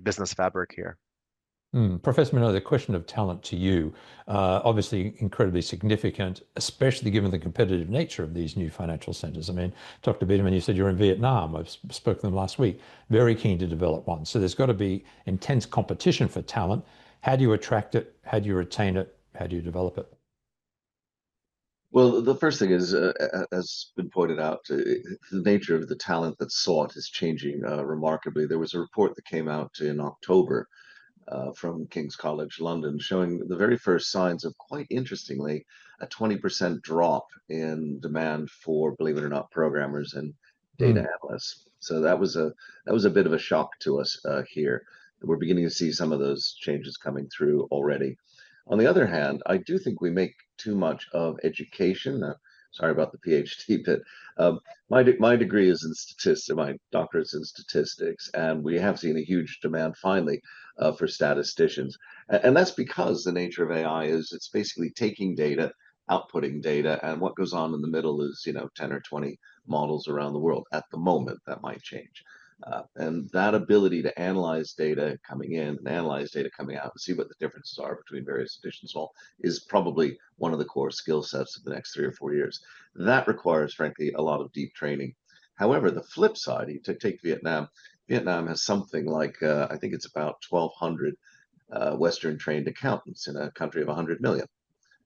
business fabric here. Professor Mainelli, the question of talent to you, obviously incredibly significant, especially given the competitive nature of these new financial centers. I mean, Dr. Biedermann, you said you're in Vietnam. I spoke to them last week, very keen to develop one. So there's got to be intense competition for talent. How do you attract it? How do you retain it? How do you develop it? Well, the first thing is, as been pointed out, the nature of the talent that's sought is changing remarkably. There was a report that came out in October from King's College London, showing the very first signs of, quite interestingly, a 20% drop in demand for, believe it or not, programmers and data analysts. So that was a bit of a shock to us here. We're beginning to see some of those changes coming through already. On the other hand, I do think we make too much of education. Sorry about the PhD, but my degree is in statistics, my doctorate's in statistics, and we have seen a huge demand finally for statisticians. And that's because the nature of AI is it's basically taking data, outputting data, and what goes on in the middle is, 10 or 20 models around the world. At the moment, that might change. And that ability to analyze data coming in and analyze data coming out and see what the differences are between various editions all is probably one of the core skill sets of the next 3 or 4 years. That requires, frankly, a lot of deep training. However, the flip side, you take Vietnam. Vietnam has something like, I think it's about 1,200 Western trained accountants in a country of 100 million.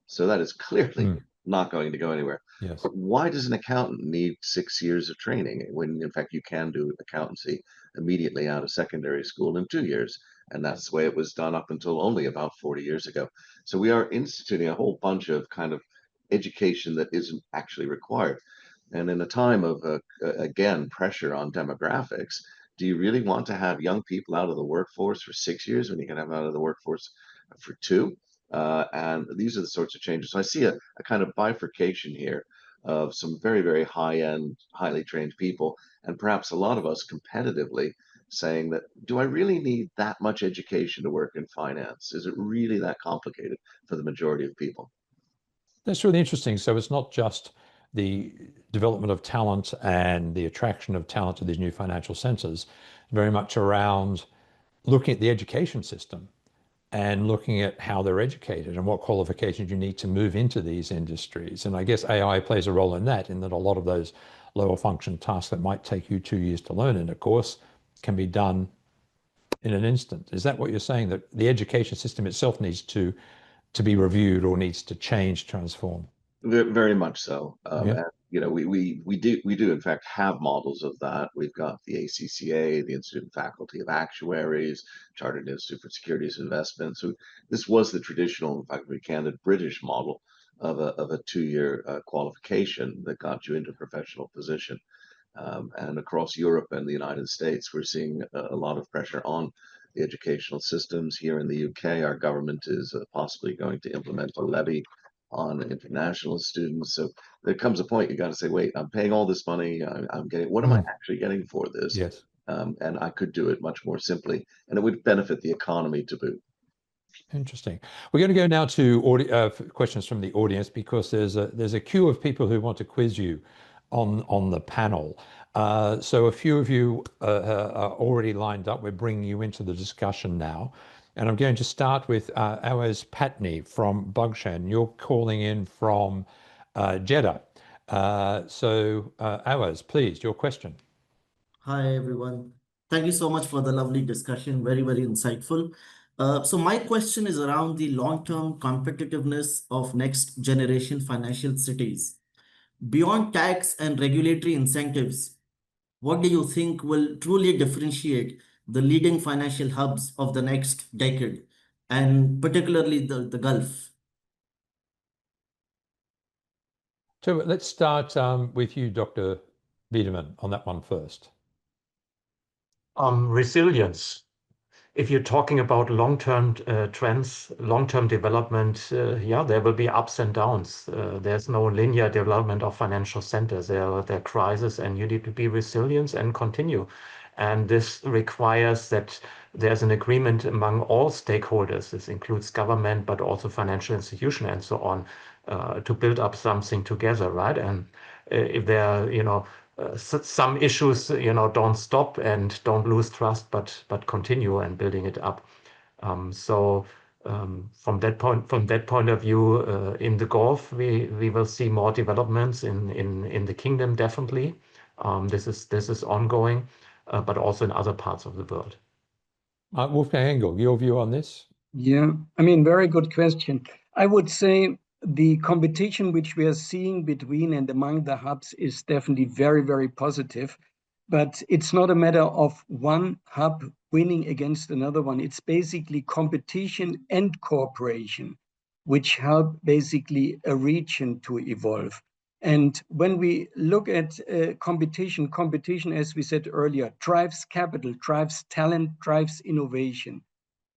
So that is clearly not going to go anywhere. Yes. But why does an accountant need 6 years of training when, in fact, you can do accountancy immediately out of secondary school in 2 years? And that's the way it was done up until only about 40 years ago. So we are instituting a whole bunch of kind of education that isn't actually required. And in a time of, again, pressure on demographics, do you really want to have young people out of the workforce for 6 years when you can have them out of the workforce for 2? And these are the sorts of changes. So I see a kind of bifurcation here of some very high-end, highly trained people, and perhaps a lot of us competitively saying that, do I really need that much education to work in finance? Is it really that complicated for the majority of people? That's really interesting. So it's not just the development of talent and the attraction of talent to these new financial centers, very much around looking at the education system and looking at how they're educated and what qualifications you need to move into these industries. And I guess AI plays a role in that a lot of those lower function tasks that might take you 2 years to learn in a course can be done in an instant. Is that what you're saying, that the education system itself needs to be reviewed or needs to change, transform? Very much so. Yeah. And, we do in fact have models of that. We've got the ACCA, the Institute and Faculty of Actuaries, Chartered Institute for Securities Investment. So this was the traditional, in fact, recanted British model of a 2-year qualification that got you into a professional position. And across Europe and the United States, we're seeing a lot of pressure on the educational systems. Here in the UK, our government is possibly going to implement a levy on international students. So there comes a point you got to say, wait, I'm paying all this money. I'm getting, what am I actually getting for this? Yes. And I could do it much more simply, and it would benefit the economy to boot. Interesting. We're going to go now to questions from the audience, because there's a queue of people who want to quiz you on the panel. So a few of you are already lined up. We're bringing you into the discussion now. And I'm going to start with Awaz Patni from Bagshan. You're calling in from Jeddah. So Awaz, please, your question. Hi, everyone. Thank you so much for the lovely discussion. Very, very insightful. So my question is around the long-term competitiveness of next generation financial cities. Beyond tax and regulatory incentives, what do you think will truly differentiate the leading financial hubs of the next decade, and particularly the Gulf? So let's start with you, Dr. Biedermann, on that one first. Resilience. If you're talking about long-term trends, long-term development, yeah, there will be ups and downs. There's no linear development of financial centers. There are crises, and you need to be resilient and continue. And this requires that there's an agreement among all stakeholders. This includes government, but also financial institution and so on, to build up something together, right? And if there are, some issues, don't stop and don't lose trust, but continue and building it up. So from that point of view, in the Gulf, we will see more developments in the kingdom, definitely. This is ongoing, but also in other parts of the world. Wolfgang Engel, your view on this? Yeah, I mean, very good question. I would say the competition which we are seeing between and among the hubs is definitely very, very positive. But it's not a matter of one hub winning against another one. It's basically competition and cooperation, which help basically a region to evolve. And when we look at competition, as we said earlier, drives capital, drives talent, drives innovation.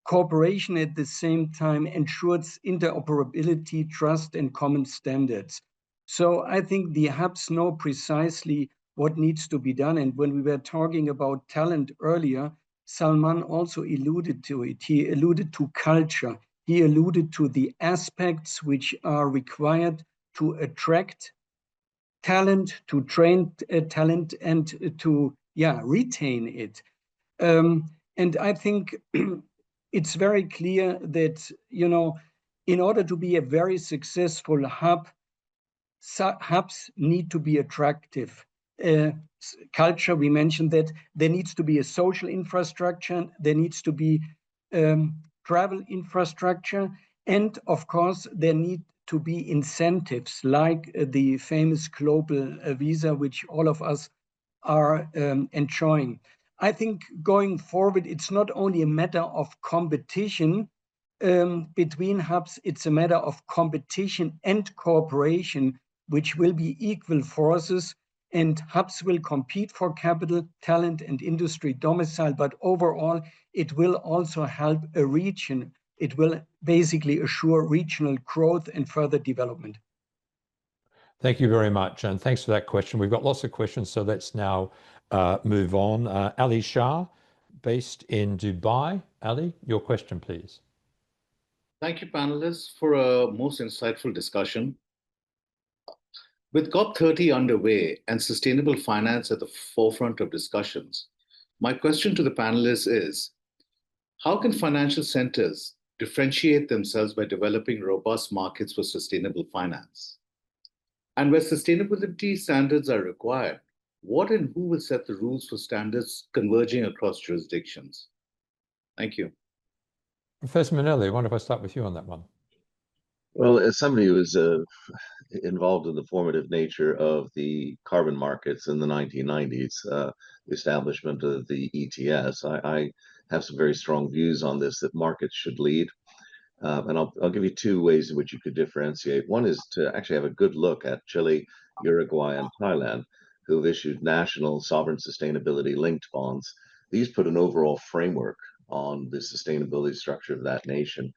Cooperation at the same time ensures interoperability, trust, and common standards. So I think the hubs know precisely what needs to be done. And when we were talking about talent earlier, Salman also alluded to it. He alluded to culture. He alluded to the aspects which are required to attract talent, to train talent, and to retain it. And I think it's very clear that, in order to be a very successful hub, hubs need to be attractive. Culture, we mentioned that. There needs to be a social infrastructure. There needs to be travel infrastructure. And of course, there need to be incentives like the famous global visa, which all of us are enjoying. I think going forward, it's not only a matter of competition between hubs, it's a matter of competition and cooperation, which will be equal forces, and hubs will compete for capital, talent, and industry domicile, but overall, it will also help a region. It will basically assure regional growth and further development. Thank you very much, and thanks for that question. We've got lots of questions, so let's now move on. Ali Shah, based in Dubai. Ali, your question, please. Thank you, panelists, for a most insightful discussion. With COP30 underway and sustainable finance at the forefront of discussions, my question to the panelists is, how can financial centers differentiate themselves by developing robust markets for sustainable finance? And where sustainability standards are required, what and who will set the rules for standards converging across jurisdictions? Thank you. Professor Mainelli, I wonder if I start with you on that one. Well, as somebody who was involved in the formative nature of the carbon markets in the 1990s, the establishment of the ETS, I have some very strong views on this, that markets should lead. And I'll give you two ways in which you could differentiate. One is to actually have a good look at Chile, Uruguay, and Thailand, who have issued national sovereign sustainability linked bonds. These put an overall framework on the sustainability structure of that nation.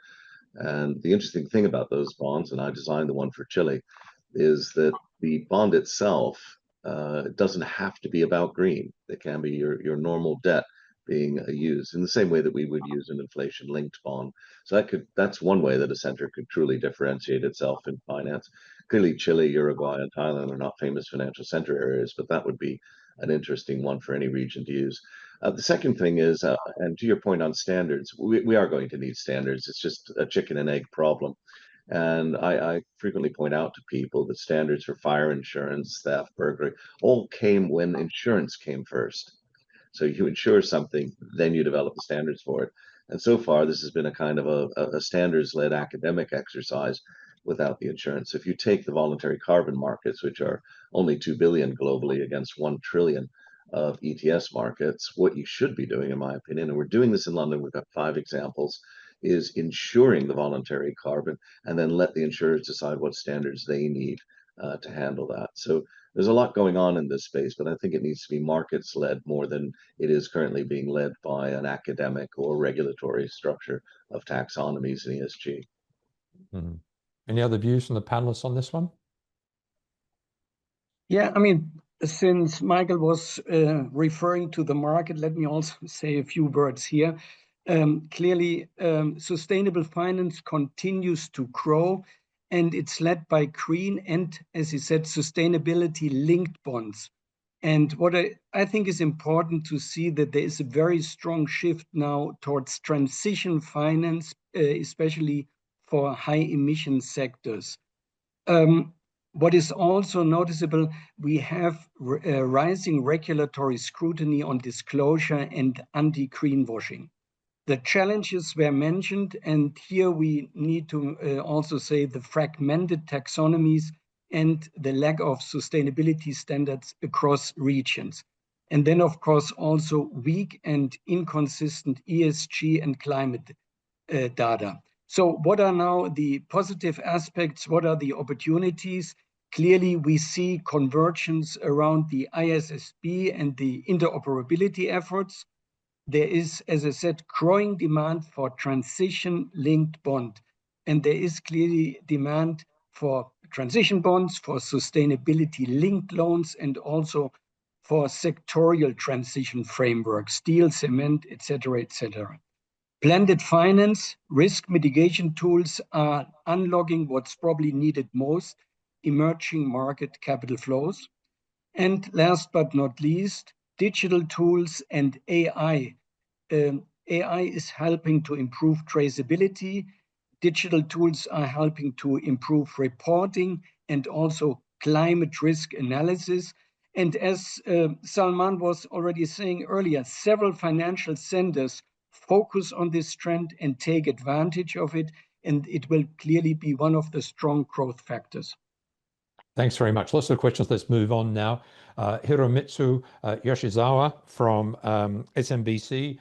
And the interesting thing about those bonds, and I designed the one for Chile, is that the bond itself doesn't have to be about green. It can be your normal debt being used in the same way that we would use an inflation-linked bond. So that's one way that a center could truly differentiate itself in finance. Clearly, Chile, Uruguay, and Thailand are not famous financial center areas, but that would be an interesting one for any region to use. The second thing is, and to your point on standards, we are going to need standards. It's just a chicken and egg problem. And I frequently point out to people that standards for fire insurance, theft, burglary, all came when insurance came first. So you insure something, then you develop the standards for it. And so far, this has been a kind of a standards-led academic exercise without the insurance. If you take the voluntary carbon markets, which are only 2 billion globally against 1 trillion of ETS markets, what you should be doing, in my opinion, and we're doing this in London, we've got 5 examples, is insuring the voluntary carbon and then let the insurers decide what standards they need to handle that. So there's a lot going on in this space, but I think it needs to be markets led more than it is currently being led by an academic or regulatory structure of taxonomies and ESG. Mm-hmm. Any other views from the panelists on this one? Yeah, I mean, since Michael was referring to the market, let me also say a few words here. Clearly, sustainable finance continues to grow, and it's led by green and, as he said, sustainability-linked bonds. And what I think is important to see that there is a very strong shift now towards transition finance, especially for high-emission sectors. What is also noticeable, we have rising regulatory scrutiny on disclosure and anti-greenwashing. The challenges were mentioned, and here we need to also say the fragmented taxonomies and the lack of sustainability standards across regions. And then, of course, also weak and inconsistent ESG and climate data. So what are now the positive aspects? What are the opportunities? Clearly, we see convergence around the ISSB and the interoperability efforts. There is, as I said, growing demand for transition-linked bond. And there is clearly demand for transition bonds, for sustainability-linked loans, and also for sectorial transition frameworks, steel, cement, etc., etc. Blended finance, risk mitigation tools are unlocking what's probably needed most, emerging market capital flows. And last but not least, digital tools and AI. AI is helping to improve traceability. Digital tools are helping to improve reporting and also climate risk analysis. And as Salman was already saying earlier, several financial centers focus on this trend and take advantage of it, and it will clearly be one of the strong growth factors. Thanks very much. Lots of questions. Let's move on now. Hiromitsu Yoshizawa from SMBC.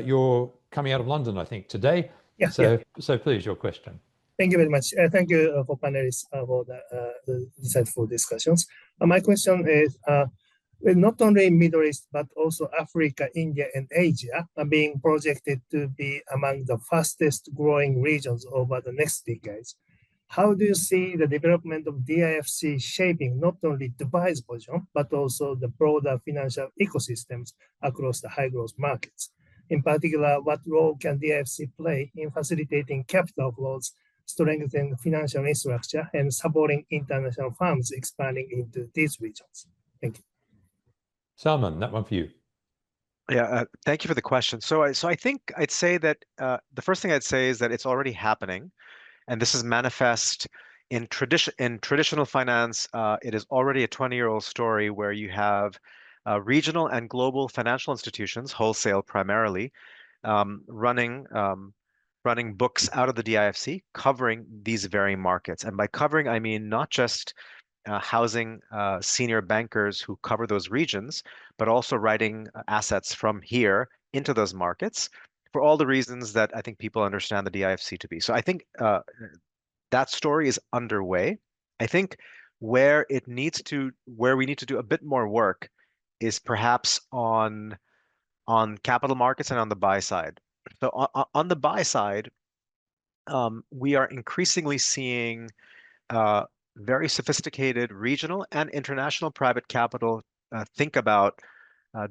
You're coming out of London, I think, today. Yeah, so please, your question. Thank you very much. Thank you for panelists for the insightful discussions. My question is, not only Middle East, but also Africa, India, and Asia are being projected to be among the fastest growing regions over the next decades. How do you see the development of DIFC shaping not only Dubai's position, but also the broader financial ecosystems across the high growth markets? In particular, what role can DIFC play in facilitating capital flows, strengthening financial infrastructure, and supporting international firms expanding into these regions? Thank you. Salman, that one for you. Yeah, thank you for the question. So I think I'd say that the first thing I'd say is that it's already happening. And this is manifest in traditional finance. It is already a 20-year-old story where you have regional and global financial institutions, wholesale primarily, running books out of the DIFC, covering these very markets. And by covering, I mean not just housing senior bankers who cover those regions, but also writing assets from here into those markets, for all the reasons that I think people understand the DIFC to be. So I think that story is underway. I think where we need to do a bit more work is perhaps on capital markets and on the buy side. So on the buy side, we are increasingly seeing very sophisticated regional and international private capital think about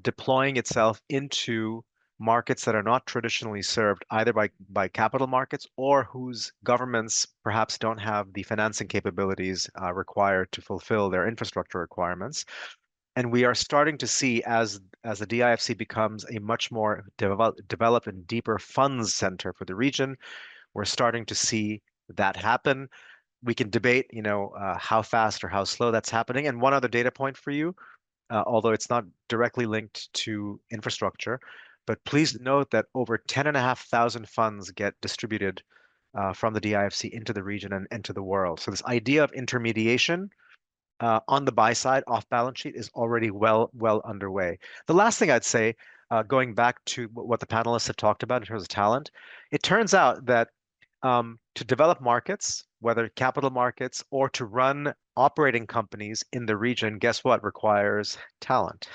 deploying itself into markets that are not traditionally served either by capital markets or whose governments perhaps don't have the financing capabilities required to fulfill their infrastructure requirements. And we are starting to see, as the DIFC becomes a much more developed and deeper funds center for the region, we're starting to see that happen. We can debate, how fast or how slow that's happening. And one other data point for you, although it's not directly linked to infrastructure. But please note that over 10,500 funds get distributed from the DIFC into the region and to the world. So this idea of intermediation on the buy side, off balance sheet, is already well underway. The last thing I'd say, going back to what the panelists had talked about in terms of talent, it turns out that to develop markets, whether capital markets or to run operating companies in the region, guess what requires talent?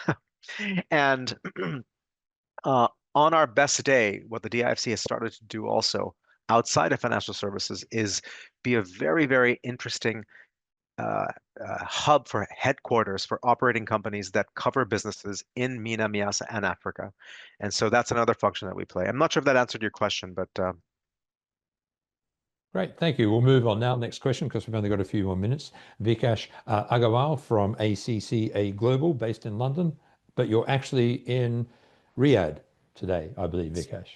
And on our best day, what the DIFC has started to do also outside of financial services is be a very interesting hub for headquarters for operating companies that cover businesses in MENA, MEASA, and Africa. And so that's another function that we play. I'm not sure if that answered your question, but Great, thank you. We'll move on now. Next question, because we've only got a few more minutes. Vikash Agarwal from ACCA Global, based in London, but you're actually in Riyadh today, I believe, Vikash.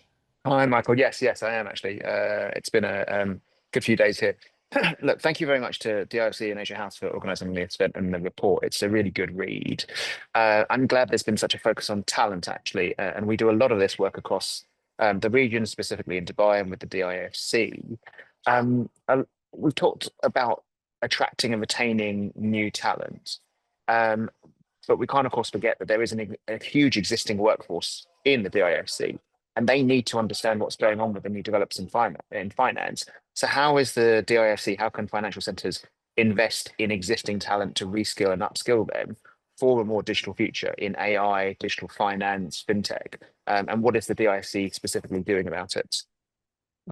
Hi, Michael. Yes, I am actually. It's been a good few days here. Look, thank you very much to DIFC and Asia House for organising the event and the report. It's a really good read. I'm glad there's been such a focus on talent, actually, and we do a lot of this work across the region, specifically in Dubai and with the DIFC. We've talked about attracting and retaining new talent, but we can't, of course, forget that there is a huge existing workforce in the DIFC, and they need to understand what's going on with the new developments in finance. So how is the DIFC, how can financial centres invest in existing talent to reskill and upskill them for a more digital future in AI, digital finance, fintech? And what is the DIFC specifically doing about it?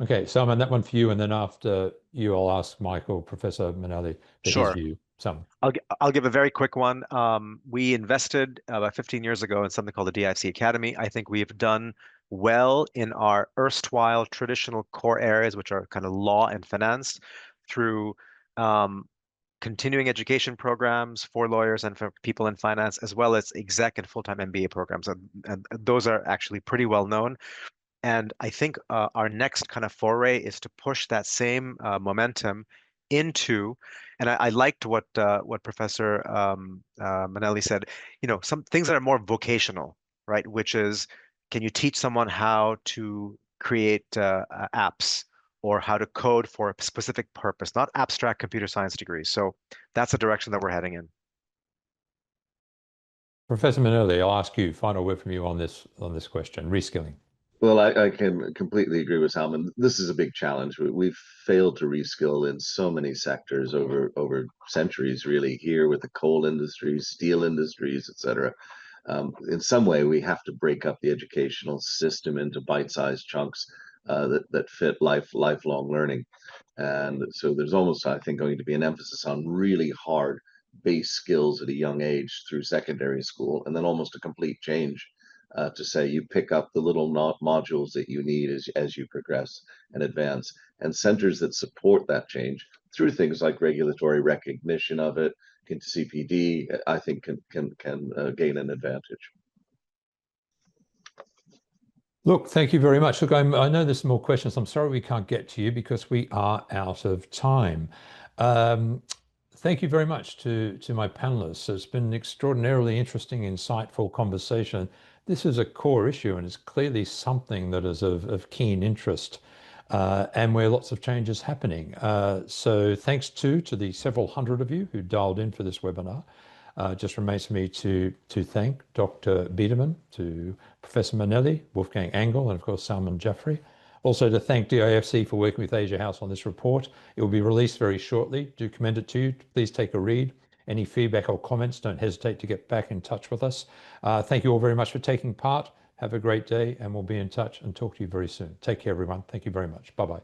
Okay, Salman, that one for you, and then after you, I'll ask Michael, Professor Mainelli, for his view. Salman. I'll give a very quick one. We invested about 15 years ago in something called the DIFC Academy. I think we've done well in our erstwhile traditional core areas, which are kind of law and finance, through continuing education programs for lawyers and for people in finance, as well as exec and full-time MBA programs. And those are actually pretty well known. And I think our next kind of foray is to push that same momentum into, and I liked what Professor Mainelli said, some things that are more vocational, right? Which is, can you teach someone how to create apps or how to code for a specific purpose, not abstract computer science degrees. So that's the direction that we're heading in. Professor Mainelli, I'll ask you, final word from you on this question, reskilling. Well, I can completely agree with Salman. This is a big challenge. We've failed to reskill in so many sectors over centuries, really, here with the coal industries, steel industries, etc. In some way, we have to break up the educational system into bite-sized chunks that fit lifelong learning. And so there's almost, I think, going to be an emphasis on really hard base skills at a young age through secondary school, and then almost a complete change to say you pick up the little modules that you need as you progress and advance. And centers that support that change through things like regulatory recognition of it, CPD, I think can gain an advantage. Look, thank you very much. Look, I know there's some more questions. I'm sorry we can't get to you because we are out of time. Thank you very much to my panelists. It's been an extraordinarily interesting, insightful conversation. This is a core issue, and it's clearly something that is of keen interest and where lots of change is happening. So thanks to the several hundred of you who dialed in for this webinar. Just remains for me to thank Dr. Biedermann, to Professor Mainelli, Wolfgang Angel, and of course Salman Jafri. Also to thank DIFC for working with Asia House on this report. It will be released very shortly. Do commend it to you. Please take a read. Any feedback or comments, don't hesitate to get back in touch with us. Thank you all very much for taking part. Have a great day, and we'll be in touch and talk to you very soon. Take care, everyone. Thank you very much. Bye-bye.